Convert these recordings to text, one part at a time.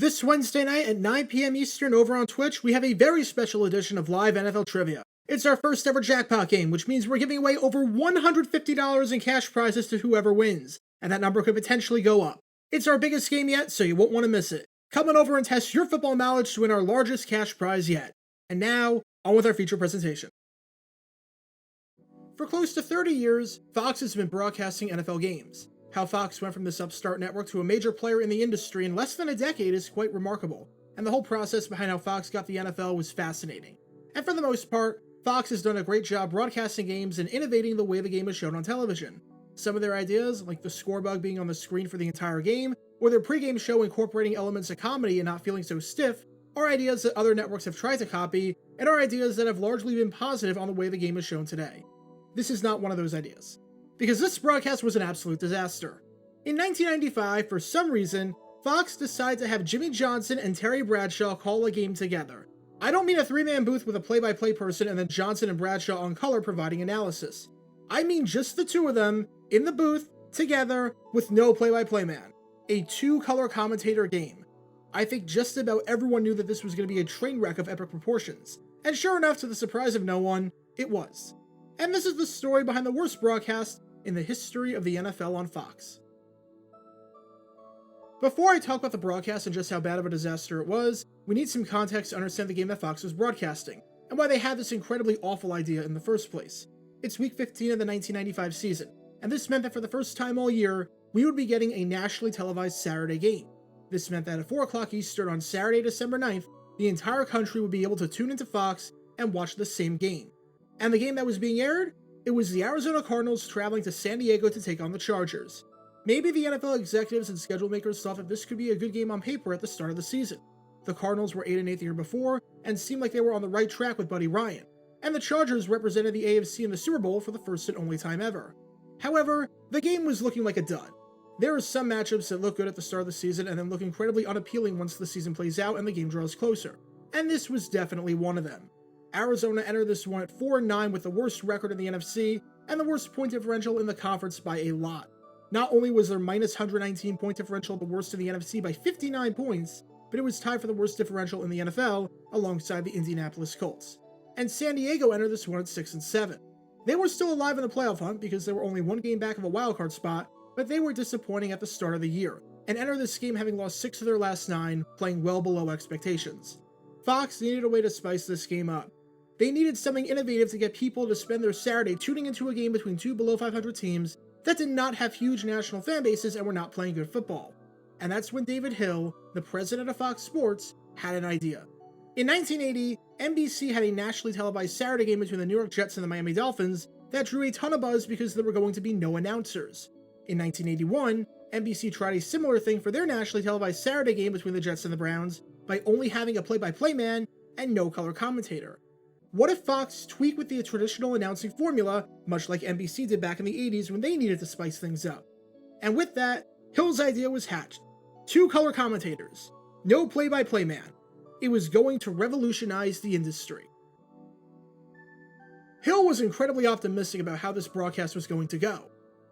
This Wednesday night at 9 p.m. Eastern over on Twitch, we have a very special edition of live NFL trivia. It's our first ever jackpot game, which means we're giving away over $150 in cash prizes to whoever wins, and that number could potentially go up. It's our biggest game yet, so you won't want to miss it. Come on over and test your football knowledge to win our largest cash prize yet. And now, on with our feature presentation. For close to 30 years, Fox has been broadcasting NFL games. How Fox went from this upstart network to a major player in the industry in less than a decade is quite remarkable, and the whole process behind how Fox got the NFL was fascinating. And for the most part, Fox has done a great job broadcasting games and innovating the way the game is shown on television. Some of their ideas, like the score bug being on the screen for the entire game, or their pregame show incorporating elements of comedy and not feeling so stiff, are ideas that other networks have tried to copy, and are ideas that have largely been positive on the way the game is shown today. This is not one of those ideas, because this broadcast was an absolute disaster. In 1995, for some reason, Fox decided to have Jimmy Johnson and Terry Bradshaw call a game together. I don't mean a three-man booth with a play-by-play person and then Johnson and Bradshaw on color providing analysis. I mean just the two of them, in the booth, together, with no play-by-play man. A two-color commentator game. I think just about everyone knew that this was going to be a train wreck of epic proportions, and sure enough, to the surprise of no one, it was. And this is the story behind the worst broadcast in the history of the NFL on Fox. Before I talk about the broadcast and just how bad of a disaster it was, we need some context to understand the game that Fox was broadcasting, and why they had this incredibly awful idea in the first place. It's week 15 of the 1995 season, and this meant that for the first time all year, we would be getting a nationally televised Saturday game. This meant that at 4 o'clock Eastern on Saturday, December 9th, the entire country would be able to tune into Fox and watch the same game. And the game that was being aired? It was the Arizona Cardinals traveling to San Diego to take on the Chargers. Maybe the NFL executives and schedule makers thought that this could be a good game on paper at the start of the season. The Cardinals were 8-8 the year before, and seemed like they were on the right track with Buddy Ryan. And the Chargers represented the AFC in the Super Bowl for the first and only time ever. However, the game was looking like a dud. There are some matchups that look good at the start of the season and then look incredibly unappealing once the season plays out and the game draws closer. And this was definitely one of them. Arizona entered this one at 4-9 with the worst record in the NFC and the worst point differential in the conference by a lot. Not only was their minus 119 point differential the worst in the NFC by 59 points, but it was tied for the worst differential in the NFL alongside the Indianapolis Colts. And San Diego entered this one at 6-7. They were still alive in the playoff hunt because they were only one game back of a wildcard spot, but they were disappointing at the start of the year, and entered this game having lost 6 of their last 9, playing well below expectations. Fox needed a way to spice this game up. They needed something innovative to get people to spend their Saturday tuning into a game between two below 500 teams that did not have huge national fan bases and were not playing good football. And that's when David Hill, the president of Fox Sports, had an idea. In 1980, NBC had a nationally televised Saturday game between the New York Jets and the Miami Dolphins that drew a ton of buzz because there were going to be no announcers. In 1981, NBC tried a similar thing for their nationally televised Saturday game between the Jets and the Browns by only having a play-by-play man and no color commentator. What if Fox tweaked with the traditional announcing formula, much like NBC did back in the 80s when they needed to spice things up? And with that, Hill's idea was hatched. Two color commentators. No play-by-play man. It was going to revolutionize the industry. Hill was incredibly optimistic about how this broadcast was going to go.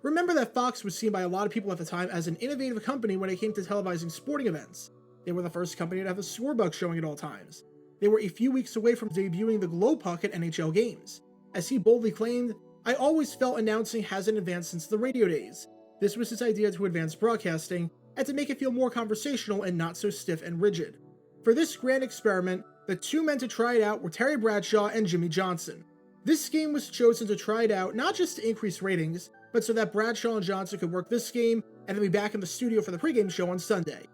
Remember that Fox was seen by a lot of people at the time as an innovative company when it came to televising sporting events. They were the first company to have a score bug showing at all times. They were a few weeks away from debuting the glow puck at NHL games. As he boldly claimed, "I always felt announcing hasn't advanced since the radio days." This was his idea to advance broadcasting, and to make it feel more conversational and not so stiff and rigid. For this grand experiment, the two men to try it out were Terry Bradshaw and Jimmy Johnson. This game was chosen to try it out not just to increase ratings, but so that Bradshaw and Johnson could work this game and then be back in the studio for the pregame show on Sunday.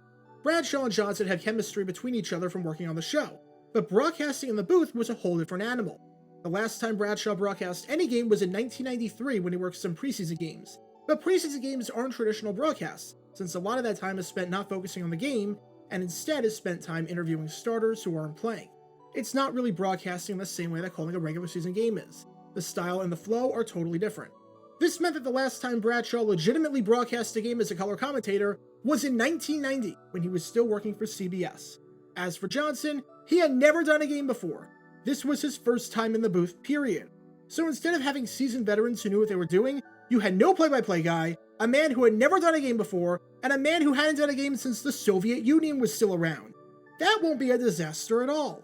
Bradshaw and Johnson had chemistry between each other from working on the show, but broadcasting in the booth was a whole different animal. The last time Bradshaw broadcast any game was in 1993 when he worked some preseason games. But preseason games aren't traditional broadcasts, since a lot of that time is spent not focusing on the game, and instead is spent time interviewing starters who aren't playing. It's not really broadcasting the same way that calling a regular season game is. The style and the flow are totally different. This meant that the last time Bradshaw legitimately broadcast a game as a color commentator was in 1990, when he was still working for CBS. As for Johnson, he had never done a game before. This was his first time in the booth, period. So instead of having seasoned veterans who knew what they were doing, you had no play-by-play guy, a man who had never done a game before, and a man who hadn't done a game since the Soviet Union was still around. That won't be a disaster at all.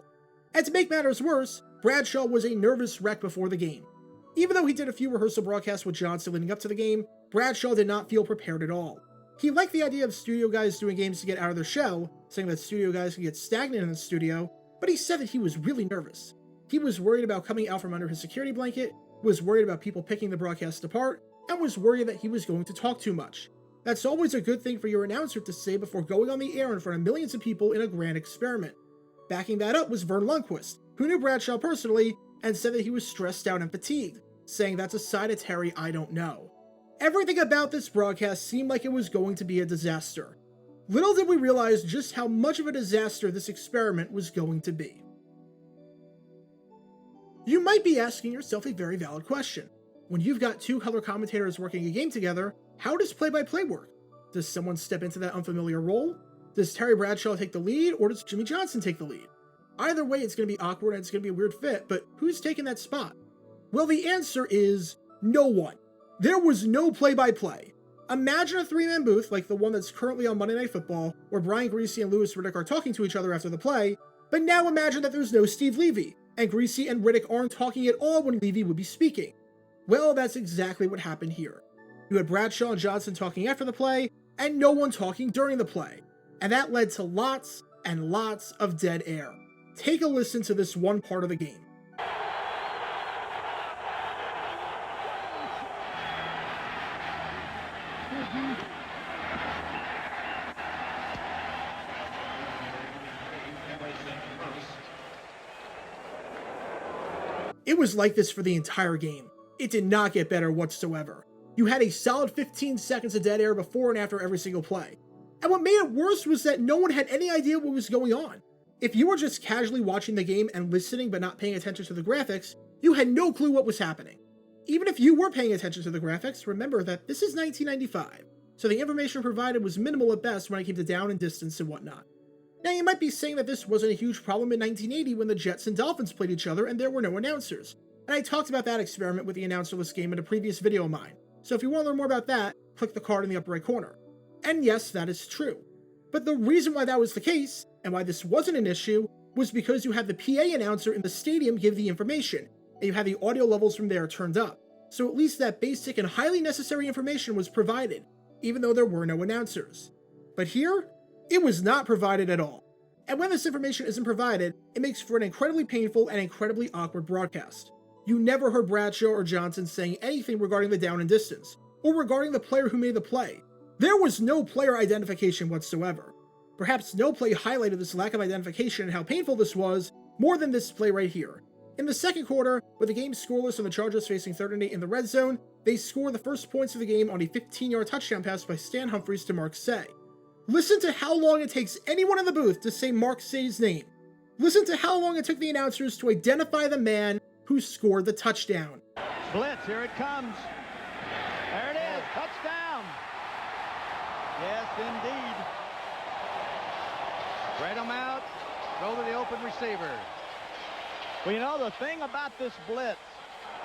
And to make matters worse, Bradshaw was a nervous wreck before the game. Even though he did a few rehearsal broadcasts with Johnson leading up to the game, Bradshaw did not feel prepared at all. He liked the idea of studio guys doing games to get out of their shell, saying that studio guys can get stagnant in the studio, but he said that he was really nervous. He was worried about coming out from under his security blanket, was worried about people picking the broadcast apart, and was worried that he was going to talk too much. That's always a good thing for your announcer to say before going on the air in front of millions of people in a grand experiment. Backing that up was Vern Lundquist, who knew Bradshaw personally and said that he was stressed out and fatigued, saying that's a side of Terry I don't know. Everything about this broadcast seemed like it was going to be a disaster. Little did we realize just how much of a disaster this experiment was going to be. You might be asking yourself a very valid question. When you've got two color commentators working a game together, how does play-by-play work? Does someone step into that unfamiliar role? Does Terry Bradshaw take the lead, or does Jimmy Johnson take the lead? Either way, it's going to be awkward and it's going to be a weird fit, but who's taking that spot? Well, the answer is no one. There was no play-by-play. Imagine a three-man booth like the one that's currently on Monday Night Football, where Brian Griese and Louis Riddick are talking to each other after the play, but now imagine that there's no Steve Levy, and Griese and Riddick aren't talking at all when Levy would be speaking. Well, that's exactly what happened here. You had Bradshaw and Johnson talking after the play, and no one talking during the play. And that led to lots and lots of dead air. Take a listen to this one part of the game. It was like this for the entire game. It did not get better whatsoever. You had a solid 15 seconds of dead air before and after every single play. And what made it worse was that no one had any idea what was going on. If you were just casually watching the game and listening but not paying attention to the graphics, you had no clue what was happening. Even if you were paying attention to the graphics, remember that this is 1995, so the information provided was minimal at best when it came to down and distance and whatnot. Now you might be saying that this wasn't a huge problem in 1980 when the Jets and Dolphins played each other and there were no announcers, and I talked about that experiment with the announcerless game in a previous video of mine, so if you want to learn more about that, click the card in the upper right corner. And yes, that is true. But the reason why that was the case, and why this wasn't an issue, was because you had the PA announcer in the stadium give the information, and you had the audio levels from there turned up, so at least that basic and highly necessary information was provided, even though there were no announcers. But here, it was not provided at all. And when this information isn't provided, it makes for an incredibly painful and incredibly awkward broadcast. You never heard Bradshaw or Johnson saying anything regarding the down and distance, or regarding the player who made the play. There was no player identification whatsoever. Perhaps no play highlighted this lack of identification and how painful this was more than this play right here. In the second quarter, with the game scoreless and the Chargers facing 3rd and 8 in the red zone, they score the first points of the game on a 15-yard touchdown pass by Stan Humphries to Mark Say. Listen to how long it takes anyone in the booth to say Mark Say's name. Listen to how long it took the announcers to identify the man who scored the touchdown. Blitz, here it comes. There it is, touchdown. Yes, indeed. Spread them out, throw to the open receiver. Well, you know, the thing about this blitz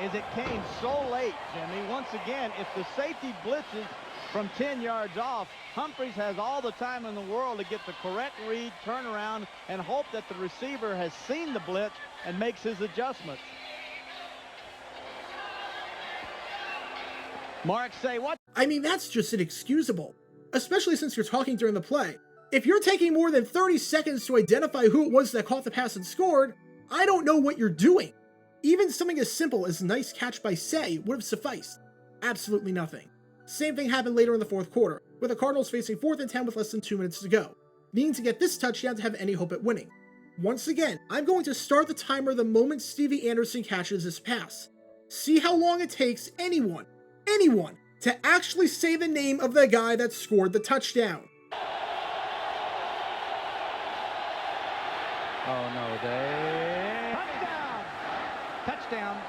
is it came so late, Jimmy. Once again, if the safety blitzes from 10 yards off, Humphries has all the time in the world to get the correct read, turn around, and hope that the receiver has seen the blitz and makes his adjustments. Mark Say, what? I mean, that's just inexcusable, especially since you're talking during the play. If you're taking more than 30 seconds to identify who it was that caught the pass and scored, I don't know what you're doing. Even something as simple as nice catch by Say would have sufficed. Absolutely nothing. Same thing happened later in the fourth quarter, with the Cardinals facing 4th and 10 with less than 2 minutes to go, needing to get this touchdown to have any hope at winning. Once again, I'm going to start the timer the moment Stevie Anderson catches this pass. See how long it takes anyone, to actually say the name of the guy that scored the touchdown. Oh no, they... Touchdown.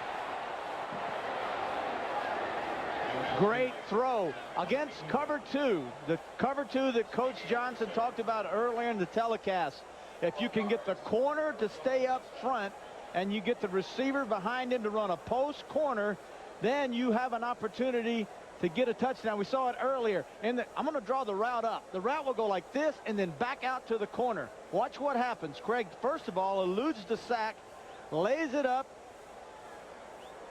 Great throw against cover 2. The cover 2 that Coach Johnson talked about earlier in the telecast. If you can get the corner to stay up front and you get the receiver behind him to run a post corner, then you have an opportunity to get a touchdown. We saw it earlier. I'm going to draw the route up. The route will go like this and then back out to the corner. Watch what happens. Craig, first of all, eludes the sack, lays it up.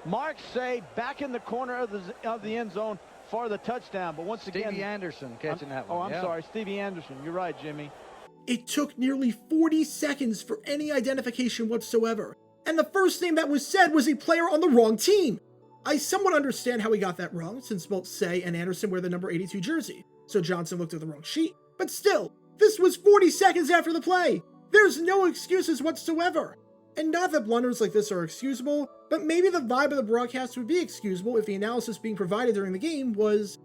Marks say back in the corner of the end zone for the touchdown. But once again, Stevie Anderson catching that one. Oh, I'm sorry, Stevie Anderson. You're right, Jimmy. It took nearly 40 seconds for any identification whatsoever, and the first name that was said was a player on the wrong team. I somewhat understand how he got that wrong, since both Say and Anderson wear the number 82 jersey, so Johnson looked at the wrong sheet. But still, this was 40 seconds after the play. There's no excuses whatsoever. And not that blunders like this are excusable, but maybe the vibe of the broadcast would be excusable if the analysis being provided during the game was,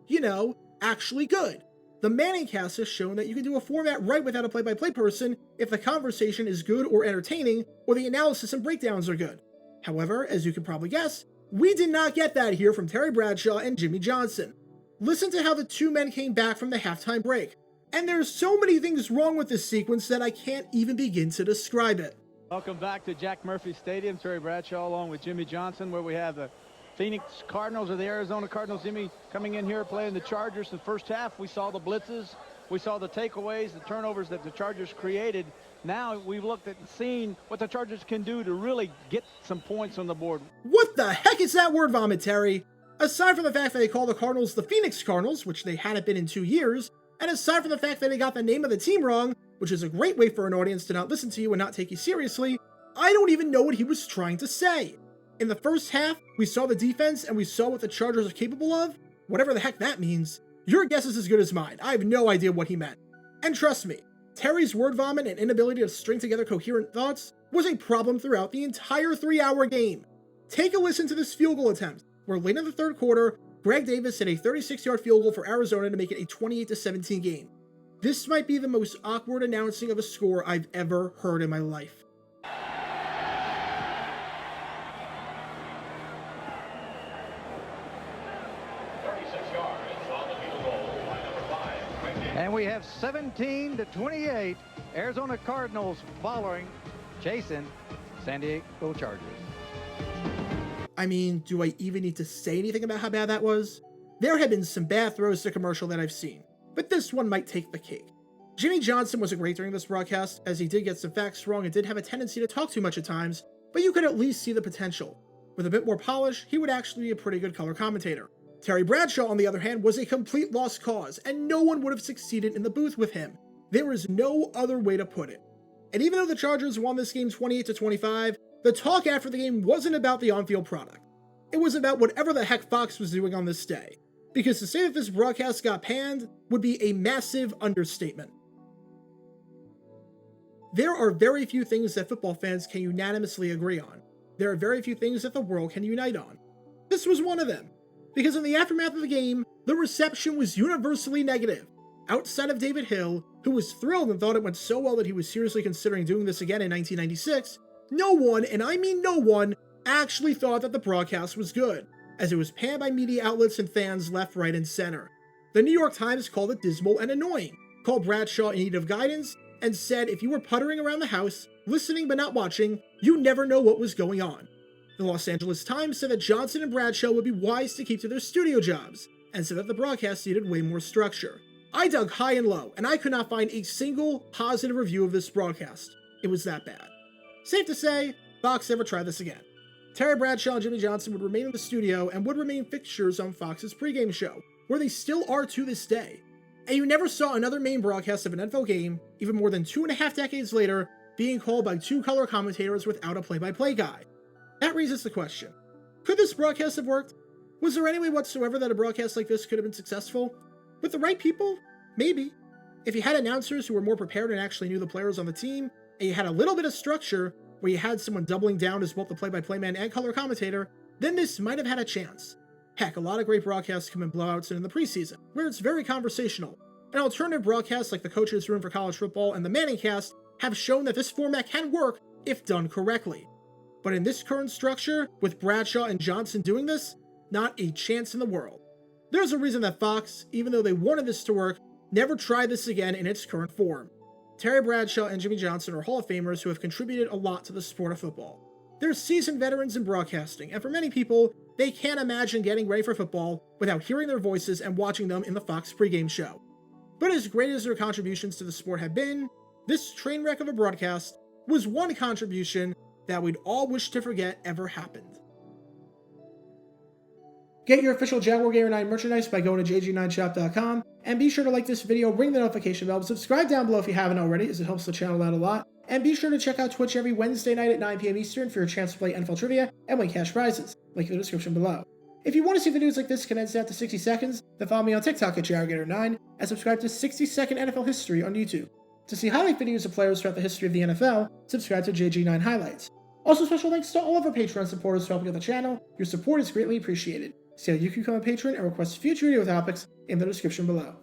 actually good. The Manning cast has shown that you can do a format right without a play-by-play person if the conversation is good or entertaining, or the analysis and breakdowns are good. However, as you can probably guess, we did not get that here from Terry Bradshaw and Jimmy Johnson. Listen to how the two men came back from the halftime break. And there's so many things wrong with this sequence that I can't even begin to describe it. Welcome back to Jack Murphy Stadium. Terry Bradshaw along with Jimmy Johnson, where we have the Phoenix Cardinals or the Arizona Cardinals. Jimmy coming in here playing the Chargers. In the first half, we saw the blitzes, we saw the takeaways, the turnovers that the Chargers created. Now we've looked at and seen what the Chargers can do to really get some points on the board. What the heck is that word vomit, Terry? Aside from the fact that they call the Cardinals the Phoenix Cardinals, which they hadn't been in 2 years, and aside from the fact that they got the name of the team wrong, which is a great way for an audience to not listen to you and not take you seriously, I don't even know what he was trying to say. In the first half, we saw the defense and we saw what the Chargers are capable of. Whatever the heck that means, your guess is as good as mine. I have no idea what he meant. And trust me, Terry's word vomit and inability to string together coherent thoughts was a problem throughout the entire 3-hour game. Take a listen to this field goal attempt, where late in the third quarter, Greg Davis hit a 36-yard field goal for Arizona to make it a 28-17 game. This might be the most awkward announcing of a score I've ever heard in my life. And we have 17-28 Arizona Cardinals chasing San Diego Chargers. I mean, do I even need to say anything about how bad that was? There have been some bad throws to commercial that I've seen, but this one might take the cake. Jimmy Johnson wasn't great during this broadcast, as he did get some facts wrong and did have a tendency to talk too much at times, but you could at least see the potential. With a bit more polish, he would actually be a pretty good color commentator. Terry Bradshaw, on the other hand, was a complete lost cause, and no one would have succeeded in the booth with him. There is no other way to put it. And even though the Chargers won this game 28-25, the talk after the game wasn't about the on-field product. It was about whatever the heck Fox was doing on this day. Because to say that this broadcast got panned would be a massive understatement. There are very few things that football fans can unanimously agree on. There are very few things that the world can unite on. This was one of them. Because in the aftermath of the game, the reception was universally negative. Outside of David Hill, who was thrilled and thought it went so well that he was seriously considering doing this again in 1996, no one, and I mean no one, actually thought that the broadcast was good, as it was panned by media outlets and fans left, right, and center. The New York Times called it dismal and annoying, called Bradshaw in need of guidance, and said if you were puttering around the house, listening but not watching, you never know what was going on. The Los Angeles Times said that Johnson and Bradshaw would be wise to keep to their studio jobs, and said that the broadcast needed way more structure. I dug high and low, and I could not find a single positive review of this broadcast. It was that bad. Safe to say, Fox never tried this again. Terry Bradshaw and Jimmy Johnson would remain in the studio and would remain fixtures on Fox's pregame show, where they still are to this day. And you never saw another main broadcast of an NFL game, even more than 2.5 decades later, being called by two color commentators without a play-by-play guy. That raises the question, could this broadcast have worked? Was there any way whatsoever that a broadcast like this could have been successful? With the right people? Maybe. If you had announcers who were more prepared and actually knew the players on the team, and you had a little bit of structure, where you had someone doubling down as both the play-by-play man and color commentator, then this might have had a chance. Heck, a lot of great broadcasts come in blowouts and in the preseason, where it's very conversational. And alternative broadcasts like the Coach's Room for College Football and the Manning Cast have shown that this format can work if done correctly. But in this current structure, with Bradshaw and Johnson doing this, not a chance in the world. There's a reason that Fox, even though they wanted this to work, never tried this again in its current form. Terry Bradshaw and Jimmy Johnson are Hall of Famers who have contributed a lot to the sport of football. They're seasoned veterans in broadcasting, and for many people, they can't imagine getting ready for football without hearing their voices and watching them in the Fox pregame show. But as great as their contributions to the sport have been, this train wreck of a broadcast was one contribution that we'd all wish to forget ever happened. Get your official Jaguar Gator 9 merchandise by going to jg9shop.com, and be sure to like this video, ring the notification bell, subscribe down below if you haven't already, as it helps the channel out a lot, and be sure to check out Twitch every Wednesday night at 9 p.m. Eastern for your chance to play NFL Trivia and win cash prizes, link in the description below. If you want to see videos like this condensed down to 60 seconds, then follow me on TikTok at JaguarGator9, and subscribe to 60-Second NFL History on YouTube. To see highlight videos of players throughout the history of the NFL, subscribe to JG9 Highlights. Also, special thanks to all of our Patreon supporters for helping out the channel. Your support is greatly appreciated. See how you can become a patron and request future video topics in the description below.